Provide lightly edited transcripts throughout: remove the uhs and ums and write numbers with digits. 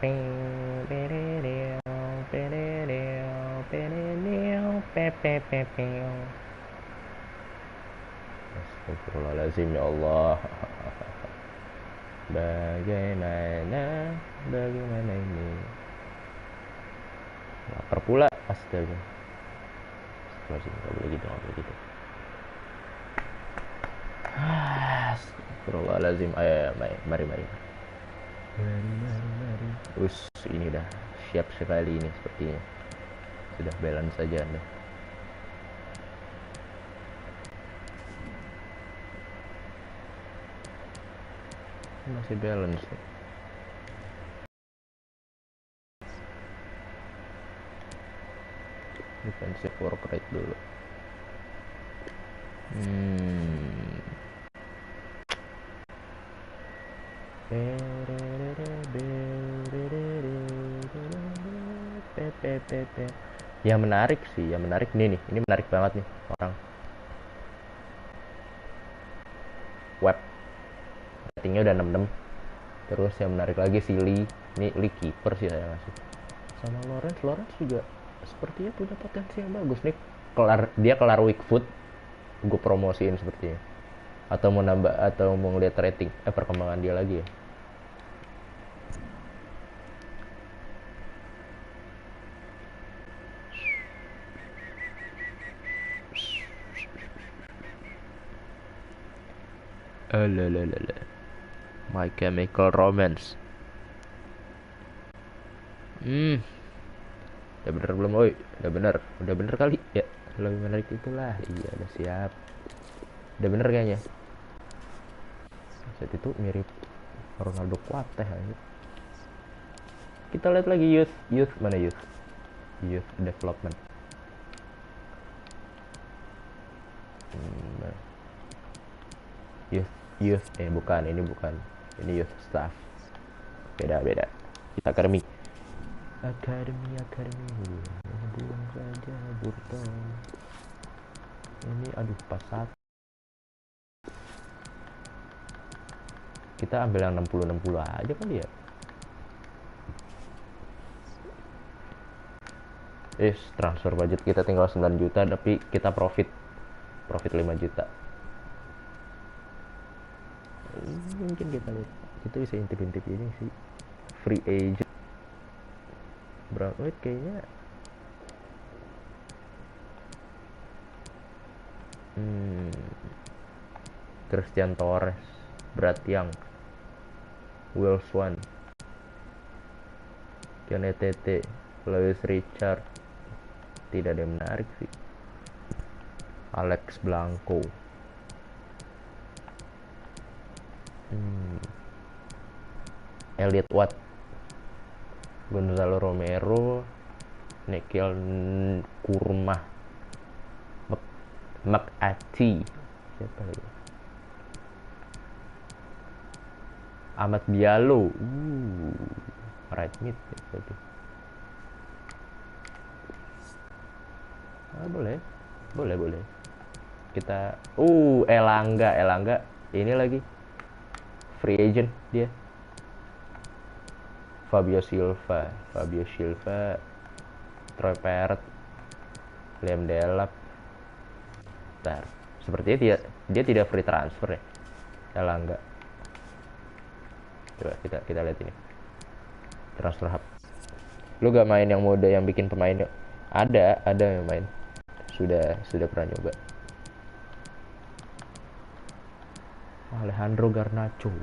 Astagfirullahaladzim, ya Allah. Bagaimana ini? Lapar pula, astaga. Astagfirullahaladzim, gak boleh gitu, gak boleh gitu. Astagfirullahaladzim. Ayo, mari. Mari. Ini dah siap sekali ini sepertinya. Sudah balance saja Anda. Masih balance. Defensive work rate dulu. Yang menarik sih, yang menarik nih, ini menarik banget nih orang web ratingnya udah 66. Terus yang menarik lagi si Lee, ini Lee keeper sih saya ngasih. Sama Lawrence juga sepertinya punya potensi yang bagus nih. Dia kelar weak foot, gue promosiin sepertinya. Atau mau nambah atau mau ngeliat rating perkembangan dia lagi ya. My Chemical Romance. Udah bener belum? Oi, udah bener kali ya. Lebih menarik itulah. Iya, udah siap. Udah bener kayaknya. Saat itu mirip Ronaldo Kuateh aja. Kita lihat lagi youth mana youth development. Youth bukan ini youth staff, beda kita akademi buang saja Burton ini. Aduh, pas saat kita ambil yang 60 aja kali ya. Transfer budget kita tinggal 9 juta tapi kita profit 5 juta. Mungkin kita lihat itu bisa intip ini sih, free agent Brown White kayaknya Christian Torres, Brad Young, Will Swan, Kenneth Tete, Lewis Richard. Tidak ada yang menarik sih. Alex Blanco, Elliot Watt, Gonzalo Romero, Nikhil Kurma, McAtee, siapa lagi? Ahmad Bialo, right mid gitu. Boleh. Kita Elanga ini lagi free agent dia. Fabio Silva, Troy Parrott, Liam Delap. Sepertinya dia tidak free transfer ya, Elanga. Coba kita lihat ini transfer hub. Lu gak main yang mode yang bikin pemainnya? Ada yang main. Sudah pernah nyoba. Alejandro Garnacho,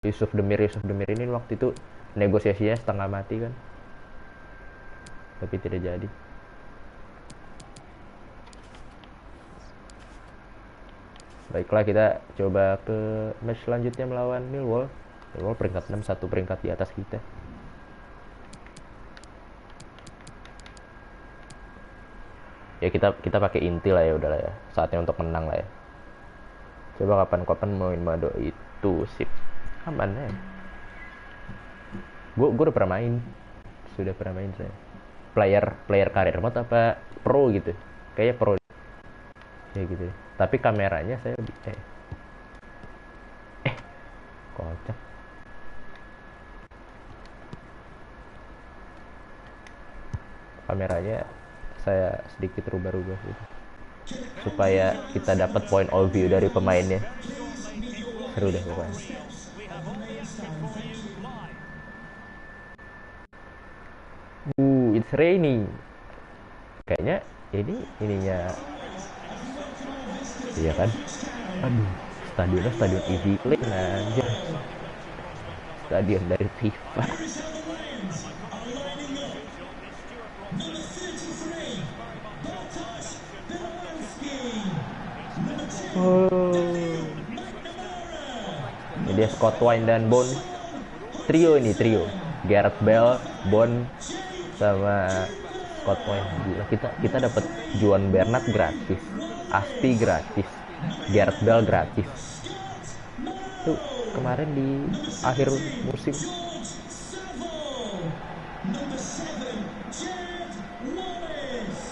Yusuf Demir ini waktu itu negosiasinya setengah mati kan, tapi tidak jadi. Baiklah, kita coba ke match selanjutnya melawan Millwall peringkat 6, 1 peringkat di atas kita. Ya kita pakai inti lah ya, udahlah ya, saatnya untuk menang lah ya. Coba kapan main Mado itu sip aman ya. Gue udah pernah main, sudah pernah main saya. Player karir mode apa pro gitu, kayaknya pro ya gitu. Tapi kameranya saya kocak. kameranya saya sedikit rubah-rubah gitu supaya kita dapat point of view dari pemainnya. Seru deh pokoknya. It's raining. Kayaknya ininya iya kan? Aduh, stadion Easy Lane aja. Stadion dari FIFA. Oh. Ini dia Scott Wine dan Bon. Trio. Gareth Bale, Bon sama Scott Wine. Gila, kita dapat Juan Bernat gratis. Asti gratis. Gareth Bale gratis. Tuh kemarin di akhir musim.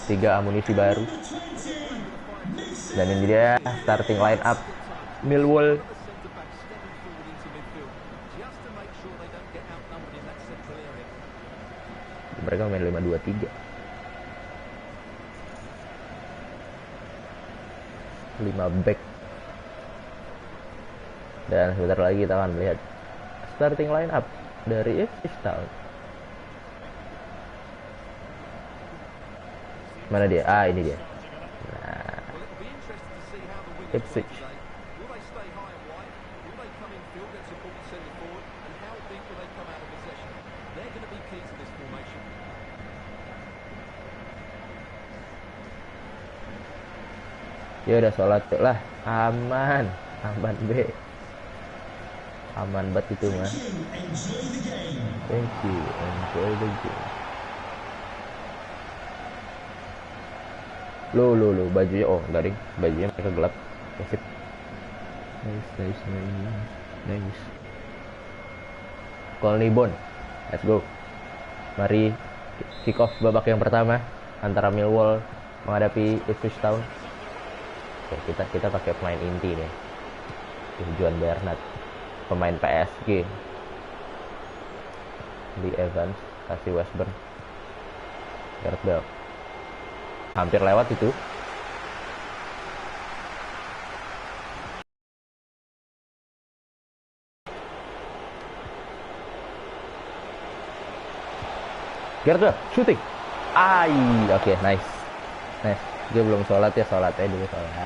Tiga amunisi baru. Dan ini dia starting line up Millwall. Mereka main 5-2-3. 5 back. Dan sebentar lagi kita akan melihat starting line up dari Ipswich Town. Mana dia? Ini dia. Nah, Ipswich. Ya udah sholat lah, aman B, aman banget itu mah. Thank you, enjoy the game. Lo bajunya enggak ding, bajunya mereka gelap. Sip. Nice. Colney Bon, let's go. Mari kick off babak yang pertama antara Millwall menghadapi Ipswich Town. Oke, kita pakai pemain inti nih. Juan Bernat, pemain PSG. Di Evans, kasih Westburn. Gareth Bale. Hampir lewat itu. Gareth Bale, shooting. Oke, nice. Dia belum sholat ya, sholatnya dulu sholat.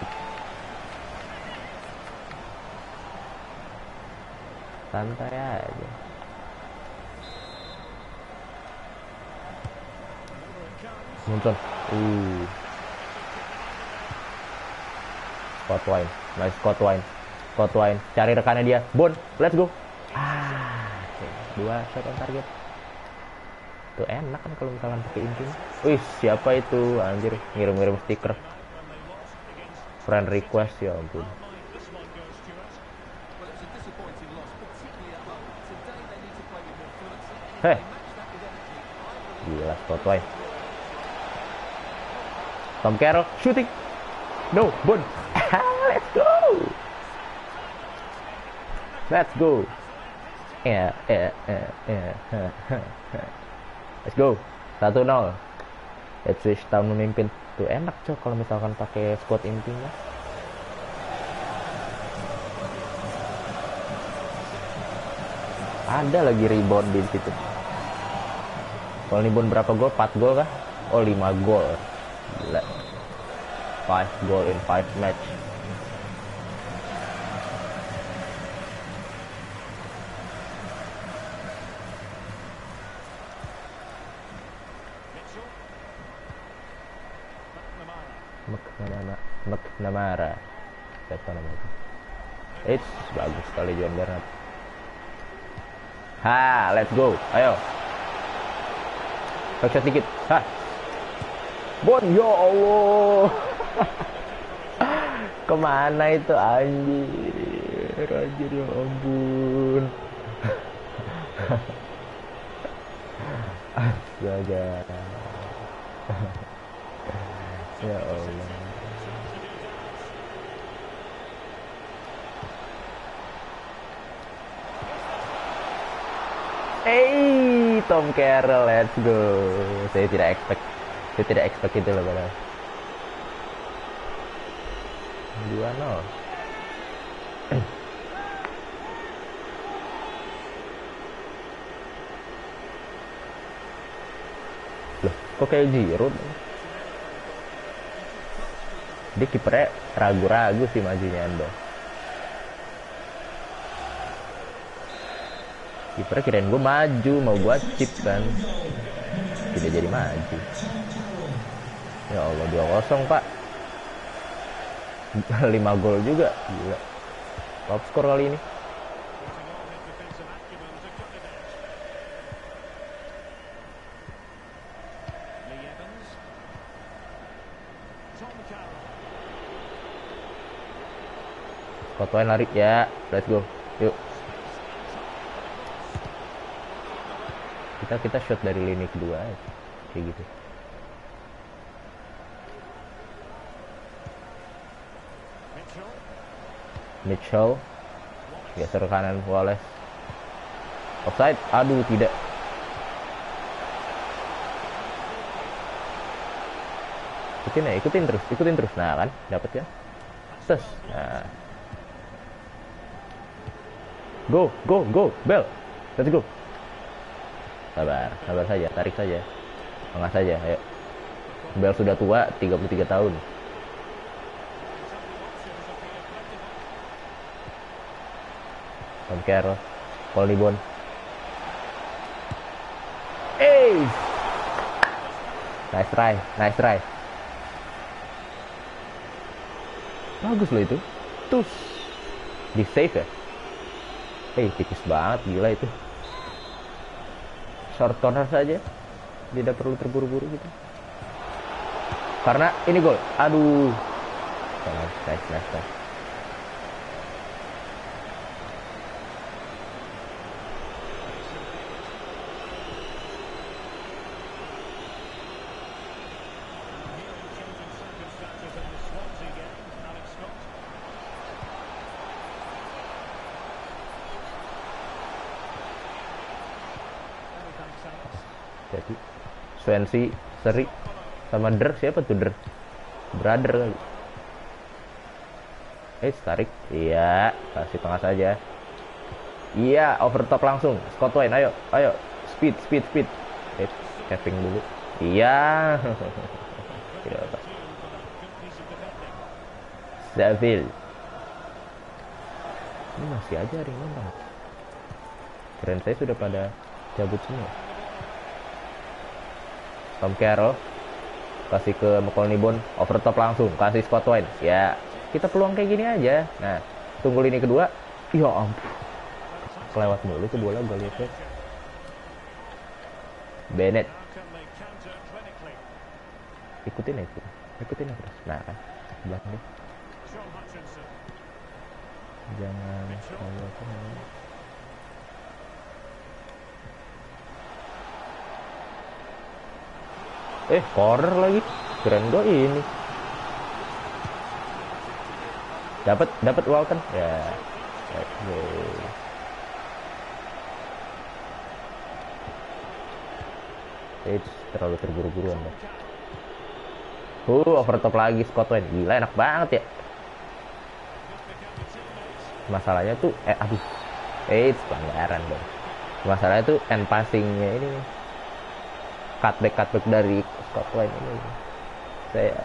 Santai aja. Munson. Scott Wine. Nice Scott Wine. Cari rekannya dia. Bon, let's go. Okay. 2 shot on target. Tuh enak kan kalau misalkan pakai inti. Wih, siapa itu? Anjir, ngirim stiker. Friend request, ya ampun. Heh. Gila, Scott Wine. Tom Carroll shooting. No, Bon. Let's go. Let's go. 1-0. Ipswich Town memimpin. Tuh enak cok kalau misalkan pakai squad intinya. Ada lagi rebound di situ. Kalau Nibon berapa gol? 4 gol kah? 5 gol. Gila. 5 gol in 5 match. McNamara. Siapa namanya? Bagus sekali Juan Bernat. Let's go. Ayo. Backshot dikit. Bon, ya Allah. Kemana itu anjir? Anjir, ya ampun. Astaga. Ya Allah. Tom Carroll, let's go. Saya tidak expect Saya tidak expect itu loh padahal. 2-0. Loh, kok kayak Giroud? Dia kipernya ragu-ragu sih majunya Ando. Kipernya kirain gue maju, mau gue chip kan. Tidak jadi maju. Ya Allah, 2-0 pak. 5 gol juga, gila. Top skor kali ini. Kotoin lari ya, let's go, yuk. Kita shoot dari lini kedua aja. Kayak gitu. Mitchell geser kanan, Wallace offside, aduh tidak. Ikutin terus, nah kan dapet kan, terus nah. Go, Bell, let's go. Sabar saja, tarik saja, tengah saja, ayo. Bell sudah tua, 33 tahun. Tom Carroll, Colnibon. Nice try. Bagus loh itu. Terus di save ya. Tipis banget, gila itu. Short corner saja. Tidak perlu terburu-buru gitu. Karena ini gol. Aduh. Nice. Jadi Swansea, Seri, sama siapa tuh brother kali. Tarik, iya, kasih tengah saja. Iya, over top langsung, Scott Wayne, ayo, speed. Capping dulu, iya. Davil, ini masih aja ada yang nonton. Keren, saya sudah pada cabut semua. Tom Carroll kasih ke McColnibon, over top langsung, kasih Scott Wayne. Ya, kita peluang kayak gini aja. Nah, tunggu lini kedua. Ya ampun, kelewat mulu tuh bola, gue lihat. Bennett, ikutin terus. Nah kan, belakang deh. Jangan corner lagi, keren gue ini. Dapat Walton ya. Terlalu terburu-buru Anda. Over top lagi Scott Wayne, gila enak banget ya. Masalahnya tuh pelanggaran dong. Masalahnya tuh end passingnya ini, cutback dari Scott Wayne ini. Saya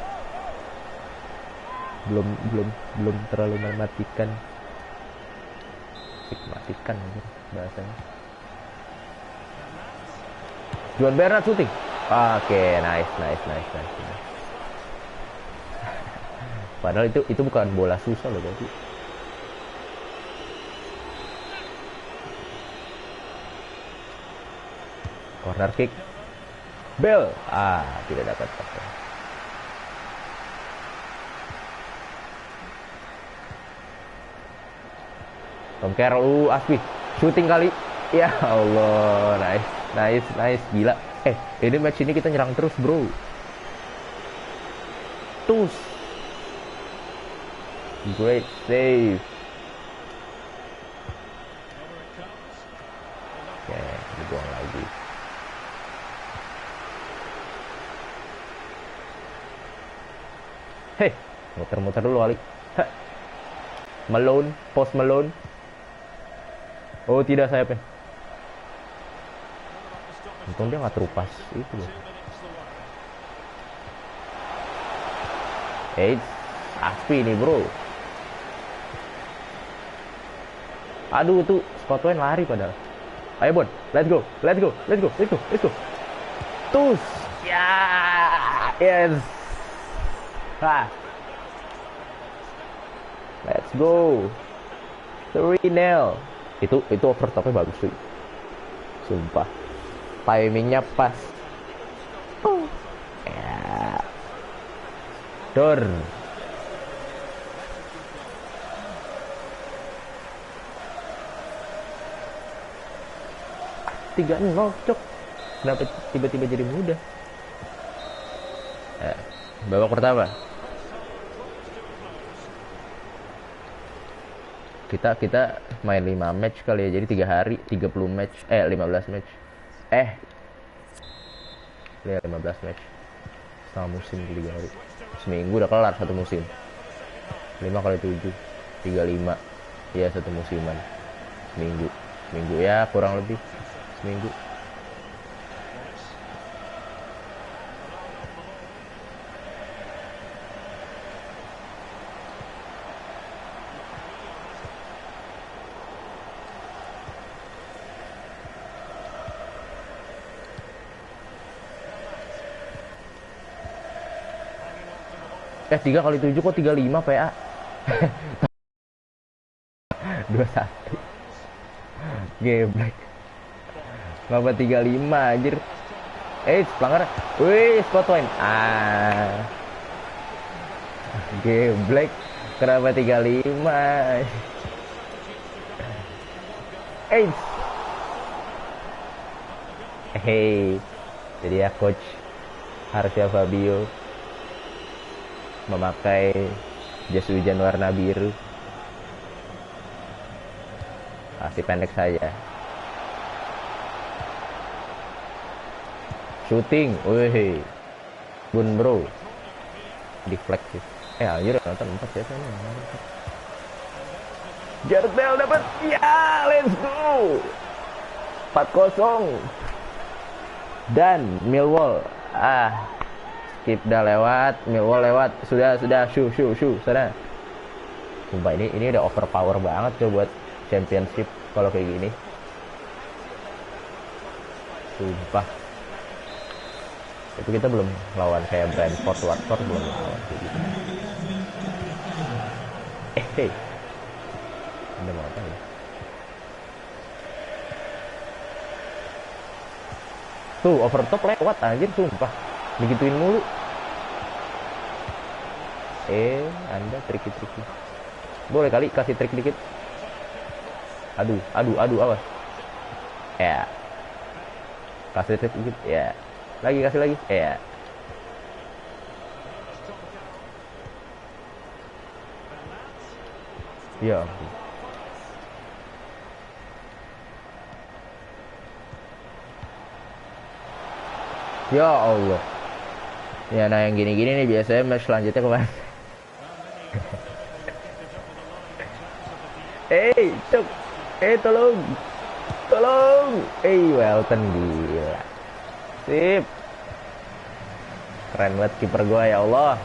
belum terlalu mematikan gitu bahasanya. Juan Bernat shooting. Oke, nice. Padahal itu bukan bola susah loh berarti. Corner kick. Bell. Tidak dapat. Tom Carroll, Aspi, shooting kali. Ya Allah, nice, gila. Ini match ini kita nyerang terus, bro. Terus. Great save. Oke, dibuang lagi. Muter-muter dulu Ali. Malone, post Malone. Oh tidak sayapnya. Untung dia nggak terupas itu loh. Aspi nih bro. Aduh tuh Scotland lari padahal. Ayo Bon, let's go. Tus, ya, yes. Let's go. 3-0. Itu overtopnya bagus sih. Sumpah. Timingnya pas. Ya. Dor. Tiga nol cok. Kenapa tiba-tiba jadi mudah? Babak pertama. Kita main 5 match kali ya. Jadi 3 hari 30 match. 15 match. 15 match. Setengah musim 3 hari. Seminggu udah kelar satu musim. 5 kali 7 35. Ya satu musiman. Seminggu ya kurang lebih seminggu. Eh 3 kali 7 kok 35 PA. 21. Geblek. Kenapa 35 anjir? Pelanggaran. Wih, Scotland. Geblek. Kenapa 35? Jadi ya coach Harsha Fabio memakai jas hujan warna biru. Masih pendek saja. Shooting, wih, bun bro, deflect sih. Anjir nonton 4 siapa nih? Gareth Bale dapat, ya, let's go. 4-0. Dan Millwall, skip dah lewat, Millwall lewat, sudah, shoo, sana. Sumpah ini udah overpower banget tuh buat championship kalau kayak gini. Sumpah. Itu kita belum lawan kayak Brentford, Watford belum lawan kayak gitu. Ada mau apa ya? Tuh overtop lewat anjir sumpah. Digituin mulu. Anda tricky. Boleh kali kasih trik dikit. Aduh, awas. Ya. Kasih trik dikit, ya. Kasih lagi. Ya. Ya. Ya Allah. Ya nah yang gini-gini nih biasanya match selanjutnya kemana? Cuk. Tolong. Welton gila. Sip. Keren banget kiper gua ya Allah.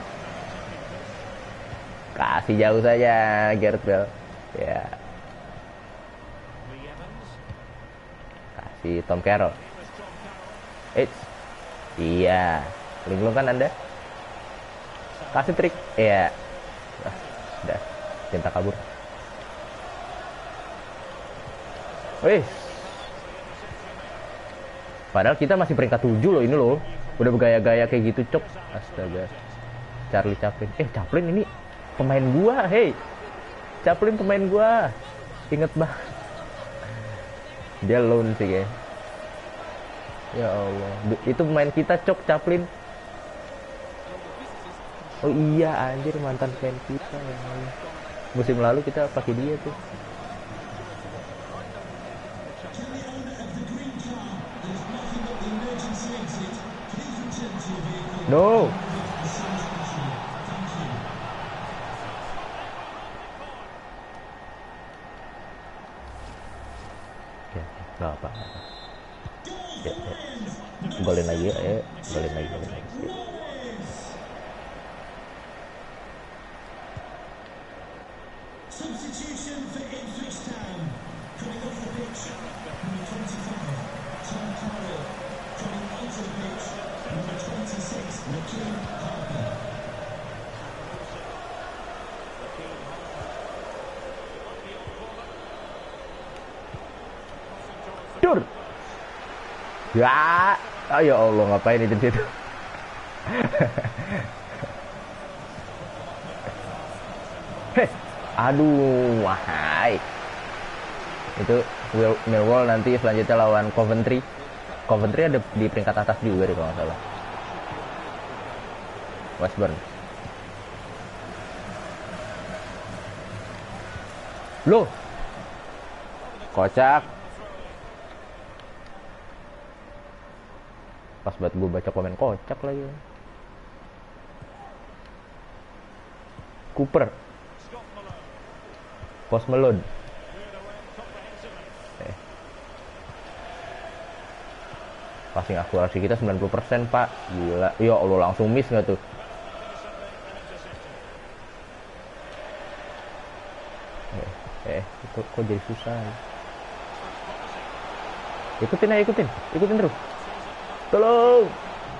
Kasih jauh saja Gareth Bale. Ya. Kasih Tom Carroll. Iya. Linglung kan Anda? Kasih trik. Iya. Udah. Cinta kabur. Padahal kita masih peringkat 7 loh ini loh. Udah bergaya-gaya kayak gitu, cok. Astaga. Charlie Chaplin. Chaplin ini pemain gua, Chaplin pemain gua. Ingat banget. Dia loan sih, guys. Ya Allah. Itu pemain kita, cok, Chaplin. Oh iya, anjir mantan fan kita ya. Musim lalu kita pakai dia tuh. No. Ya, nggak apa. Ya, ya. Golin lagi ya, golin lagi. Ya. Substitution for Ipswich Town. Coming off the pitch, number 25, Tom Carroll. Coming onto the pitch, number 26, Raheem Harper. Dur. Ya, ya Allah, ngapain itu situ? Heh, aduh, wahai. Itu Millwall nanti selanjutnya lawan Coventry. Coventry ada di peringkat atas juga deh kalau nggak salah. Westburn. Loh, kocak. Pas buat gue baca komen kocak lagi. Cooper. Post Malone. Passing akurasi kita 90%, Pak. Gila. Ya Allah, langsung miss nggak tuh? Itu kok jadi susah. Ikutin terus. Tolong.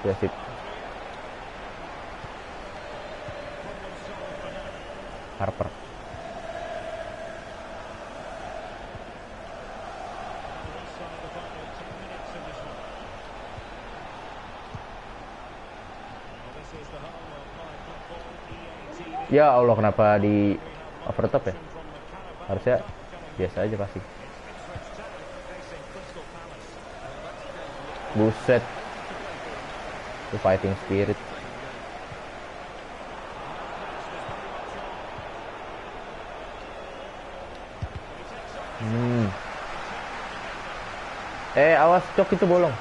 Ya sip. Harper. Ya Allah, kenapa di overtop ya? Harusnya biasa aja pasti. Buset. Itu fighting spirit. Awas, cok, itu bolong.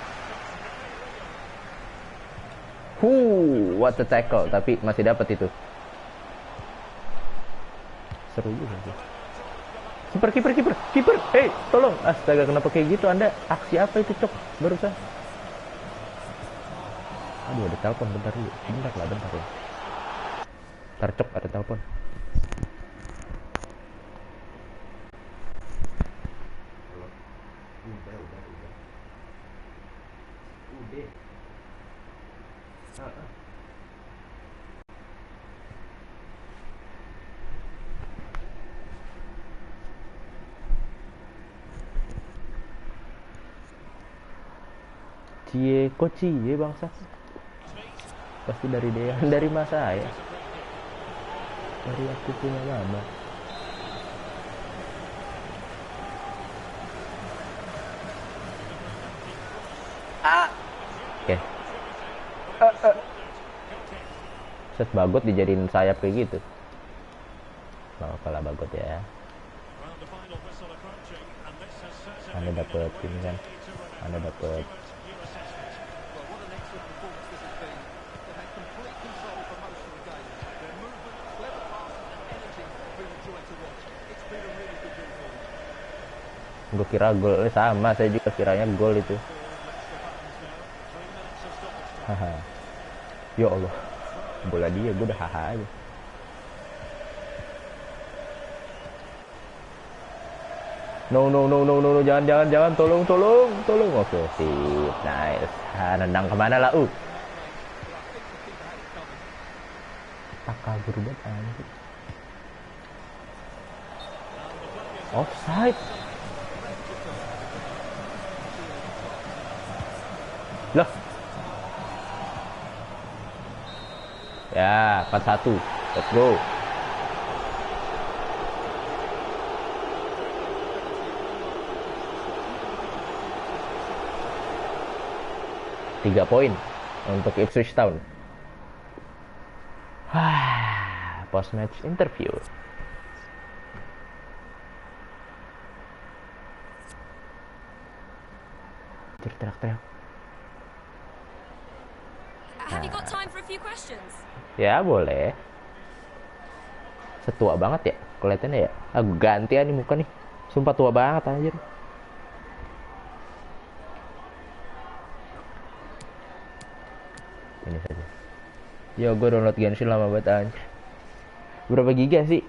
What a tackle, tapi masih dapat itu. Seru juga sih. Kiper. Hey, tolong. Astaga, kenapa kayak gitu? Anda aksi apa itu, cok? Barusan. Aduh, ada telepon, bentar dulu. Bentar ya. Ntar, cok, ada telepon. Kok cie bangsa? Pasti dari dia, dari masa ya. Dari aku punya mama. Oke. Set Bagot dijadiin sayap kayak gitu. Nggak apa-apa lah Bagot ya. Anda dapet ini kan. Anda dapet gue kira gol, sama saya juga kiranya gol itu. Haha. Ya Allah, bola dia, gue udah haha aja. No, jangan, tolong. Oke, sip, nice. Nendang kemana lah, tak kabur banget anjir. Offside. Loh. Ya, 4-1. Let's go. Tiga poin untuk Ipswich Town. Post match interview. Teriak-teriak. Have you got time for a few questions? Ya boleh. Setua banget ya kelihatannya ya. Ganti nih muka nih. Sumpah tua banget anjir. ini saja. Yo, gue download Genshin lama banget anjir. Berapa giga sih?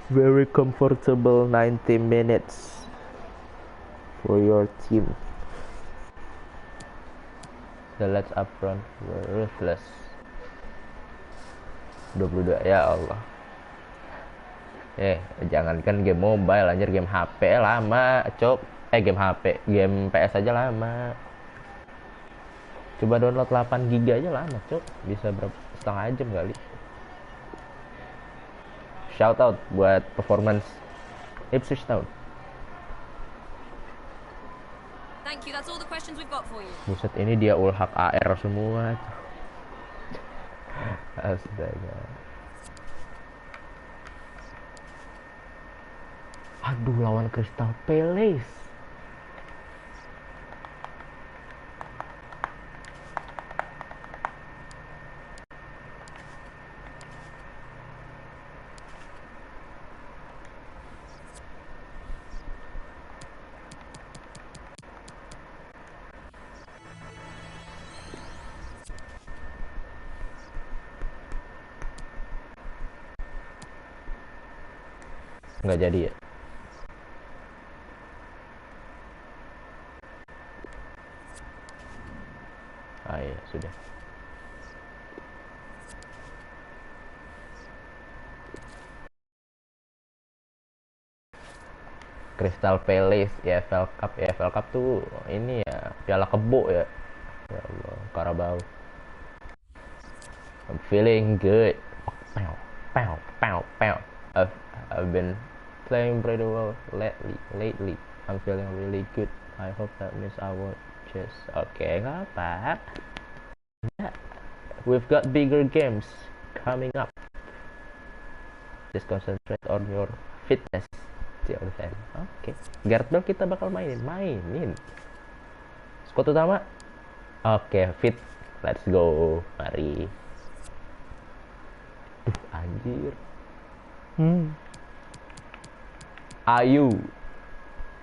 Very comfortable 90 minutes for your team. The let's upfront were ruthless. 22 ya Allah. Jangankan game mobile anjir, game HP lama, cok. Game HP, game PS aja lama. Coba download 8 GB aja lama, cok. Bisa berapa setengah jam kali. Shout out buat performance Ipswich Town. Thank you, that's all the questions we've got for you. Buset, ini dia ulhak AR semua. Astaga. Aduh, lawan Crystal Palace. Nggak jadi ya. Iya, sudah. Crystal Palace, EFL Cup. EFL Cup tuh ini ya, Piala Kebo ya. Ya Allah, Carabao. I'm feeling good. Pow, pow, pow, pow. I've been playing pretty well lately. I'm feeling really good. I hope that means I won't just. Okay, nggak apa. Yeah. We've got bigger games coming up. Just concentrate on your fitness. Oke. Gareth Bale kita bakal mainin. Squad utama. Oke, fit. Let's go. Mari. Anjir. Ayu.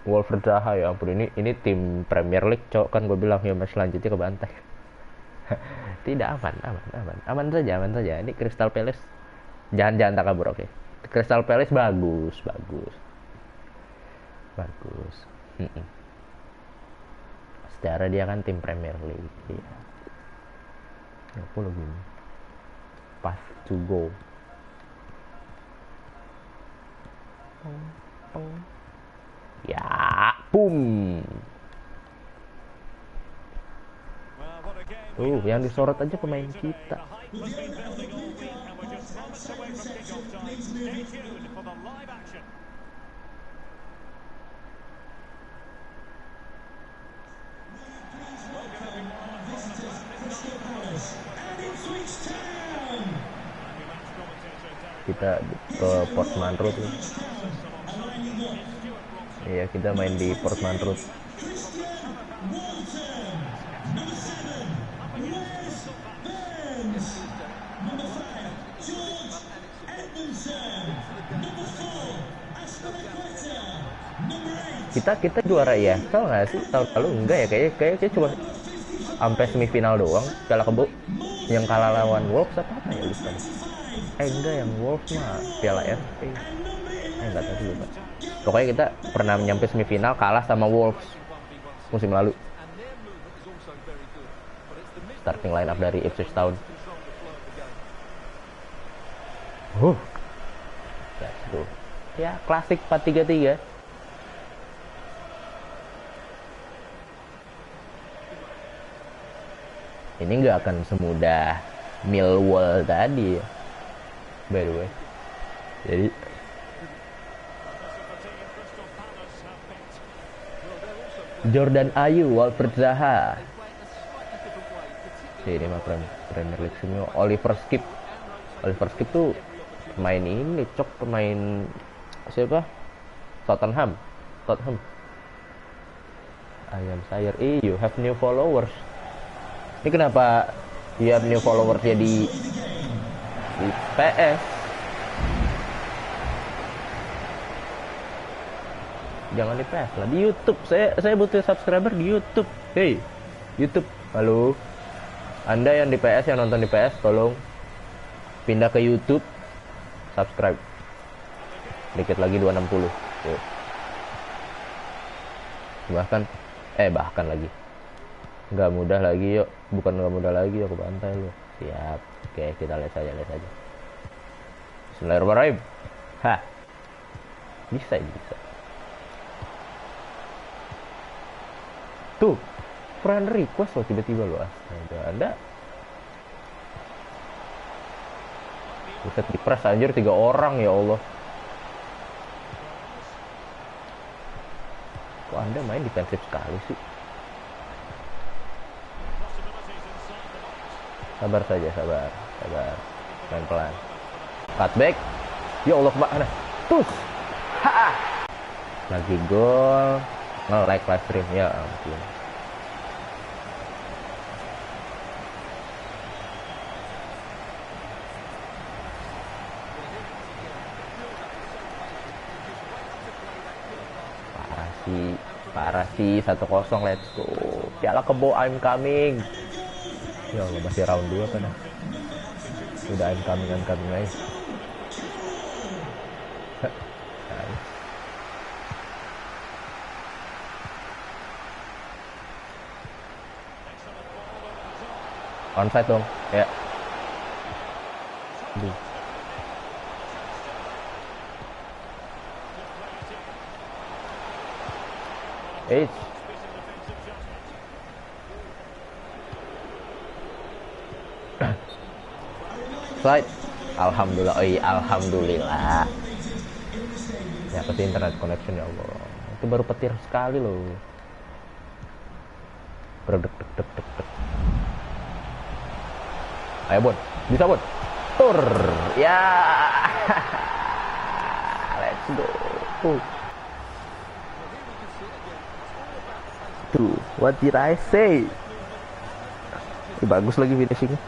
Wolver Zaha, ya ampun, ini tim Premier League, cok. Kan gue bilang ya match selanjutnya kebantai. Tidak, aman saja. Ini Crystal Palace jangan tak kabur, oke. Crystal Palace bagus. Secara dia kan tim Premier League, ya. Apa lagi ini? Path to go. Ya, boom. Yang disorot aja pemain kita. Kita ke Portsmouth Road. Iya, kita main di Portsmouth Road. Kita juara ya, tau nggak sih? Tahun lalu enggak ya, kayaknya cuma sampai semifinal doang Piala Kebo. Yang kalah lawan Wolves apa ya, lupa. Enggak, yang Wolves mah Piala FA. Enggak tahu lupa. Pokoknya kita pernah nyampe semifinal, kalah sama Wolves musim lalu. Starting line up dari Ipswich Town. Let's go. Ya, klasik 4-3-3. Ini nggak akan semudah Millwall tadi ya, by the way. Jadi Jordan Ayew, Wolver Zaha. Ini mah Premier League semua. Oliver Skip tuh pemain ini, pemain siapa? Tottenham. Ayam sayur. You have new followers. Ini kenapa you have new followers ya di PS? Jangan di PS lah, di YouTube. Saya butuh subscriber di YouTube. Hey, YouTube. Halo. Anda yang di PS, yang nonton di PS, tolong pindah ke YouTube. Subscribe. Dikit lagi 260. Tuh. Bahkan lagi. Nggak mudah lagi, yuk. Bukan nggak mudah lagi, aku bantai lu. Siap. Oke, kita lihat saja. Bismillahirrahmanirrahim. Hah. Bisa. Tuh, friend request loh tiba-tiba lo. Astaga, Anda. Buset, dipres anjir 3 orang, ya Allah. Kok Anda main defensif sekali sih? Sabar saja. Main pelan. Cutback. Ya Allah, kemana? Tus. Ha. Lagi gol. Nge-like live stream. Ya ampun. Parah sih 1-0, let's go. Piala Kebo, I'm coming. Ya Allah, masih round 2 kan. Udah I'm coming guys. Nice. Onside dong, ya. Aduh. Slide. Alhamdulillah. Alhamdulillah. Ya pasti internet connection, ya Allah. Itu baru petir sekali loh. Berdek. Ayo Bon, bisa Bon. Tur. Ya. Let's go. Tuh, what did I say? Bagus lagi finishingnya.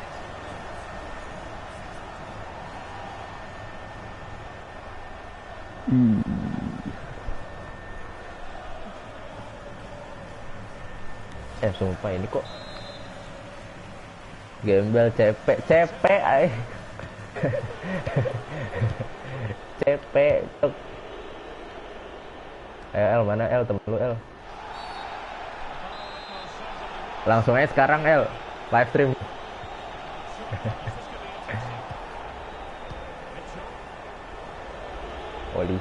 Sumpah ini kok gembel CP ay. CP tuh. L mana L, temen lu L. Langsung aja sekarang L live stream. Oli.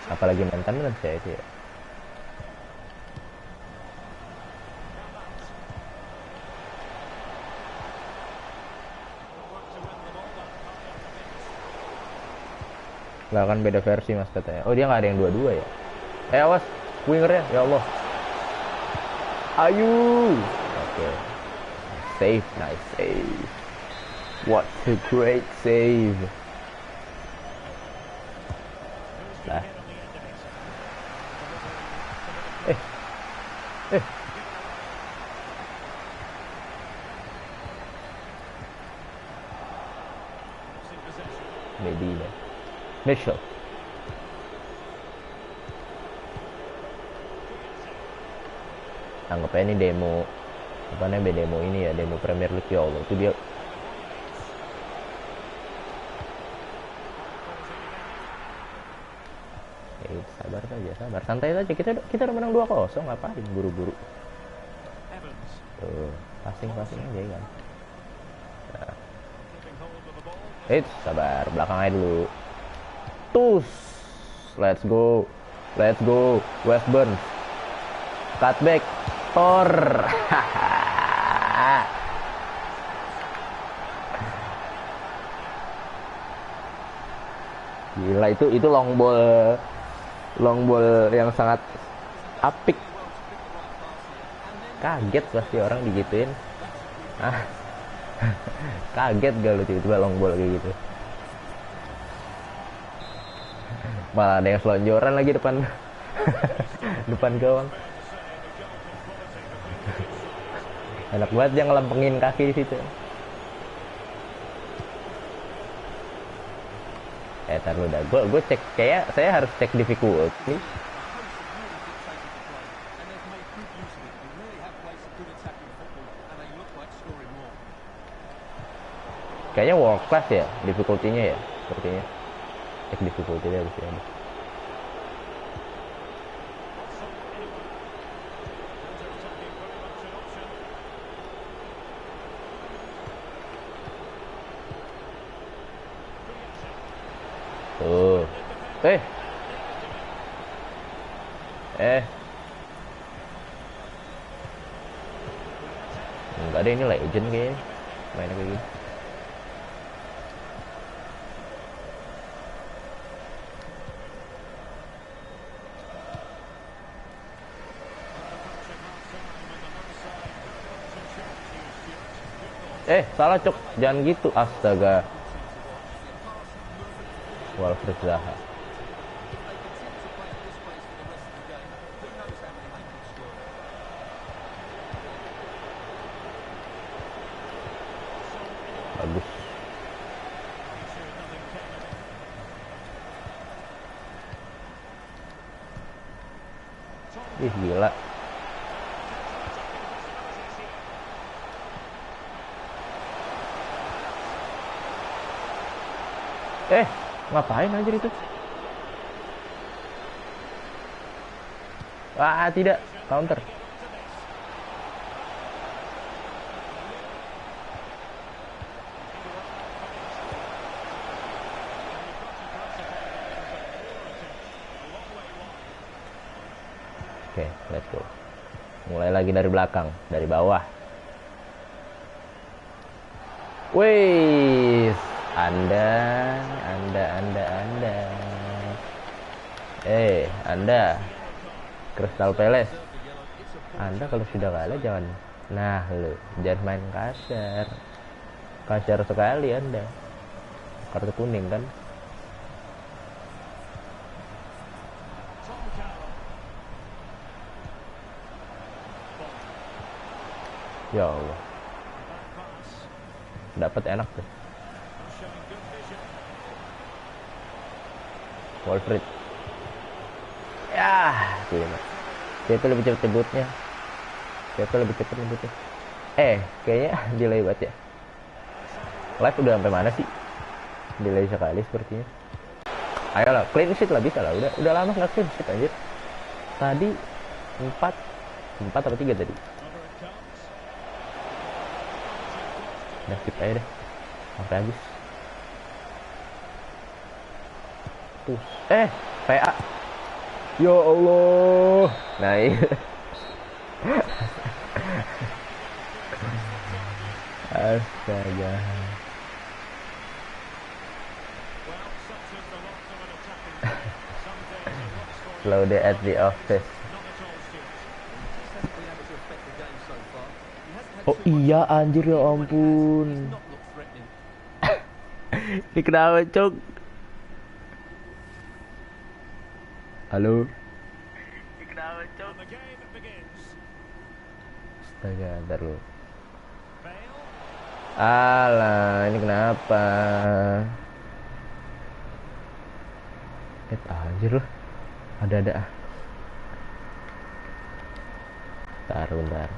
Apalagi mantan saya itu ya. Lah kan beda versi mas katanya. Oh dia nggak ada yang 2-2 ya. Awas wingernya, ya Allah. Ayu. Oke. Save, nice save. What a great save. Lah. Medina. Mitchell. Anggap aja ini demo apa namanya, demo ini ya, demo Premier League, ya Allah. Itu dia. Sabar saja, santai saja. Kita udah menang 2-0, ngapain buru-buru. Tuh, passing aja kan. Nah. Sabar, belakang aja dulu. Tus. Let's go. Westburn. Cutback. Tor. Gila, itu long ball yang sangat apik. Kaget pasti orang digituin. Kaget gak lu tiba-tiba long ball kayak gitu. Malah ada yang selonjoran lagi depan depan gawang. Enak banget dia ngelempengin kaki di situ. Tar lu dah. Gue cek, kayak saya harus cek difficulty. Kayaknya world class ya difficulty-nya ya, sepertinya. Cek difficulty-nya harus ya. Tuh. Enggak ada, ini legend kayaknya. Mainnya kayak gini. Salah cok, jangan gitu, astaga. Walfred Zaha. Bagus. Ih, gila. Ngapain anjir itu? Wah, tidak. Counter. Oke, let's go. Mulai lagi dari belakang, dari bawah. Wih, Anda. Anda Crystal Palace. Anda kalau sudah kalah jangan. Nah, lu jangan main kasar. Kasar sekali Anda. Kartu kuning kan? Ya Allah. Dapat enak tuh. Walfred. Ya, gila. Siapa lebih cepat nyebutnya? Kayaknya delay banget ya. Live udah sampai mana sih? Delay sekali sepertinya. Ayolah, clean sheet lah, bisa lah. Udah lama nggak clean sheet anjir. Tadi 4 atau 3 tadi. Udah skip aja deh. Sampai habis. Tuh. PA. Ya Allah. Nah, iya. Astaga. Loaded at the office. Oh iya anjir, ya ampun. Ini kenapa cok? Halo. Astaga, ntar lu. Alah, ini kenapa? Anjir loh. Ada. Bentar.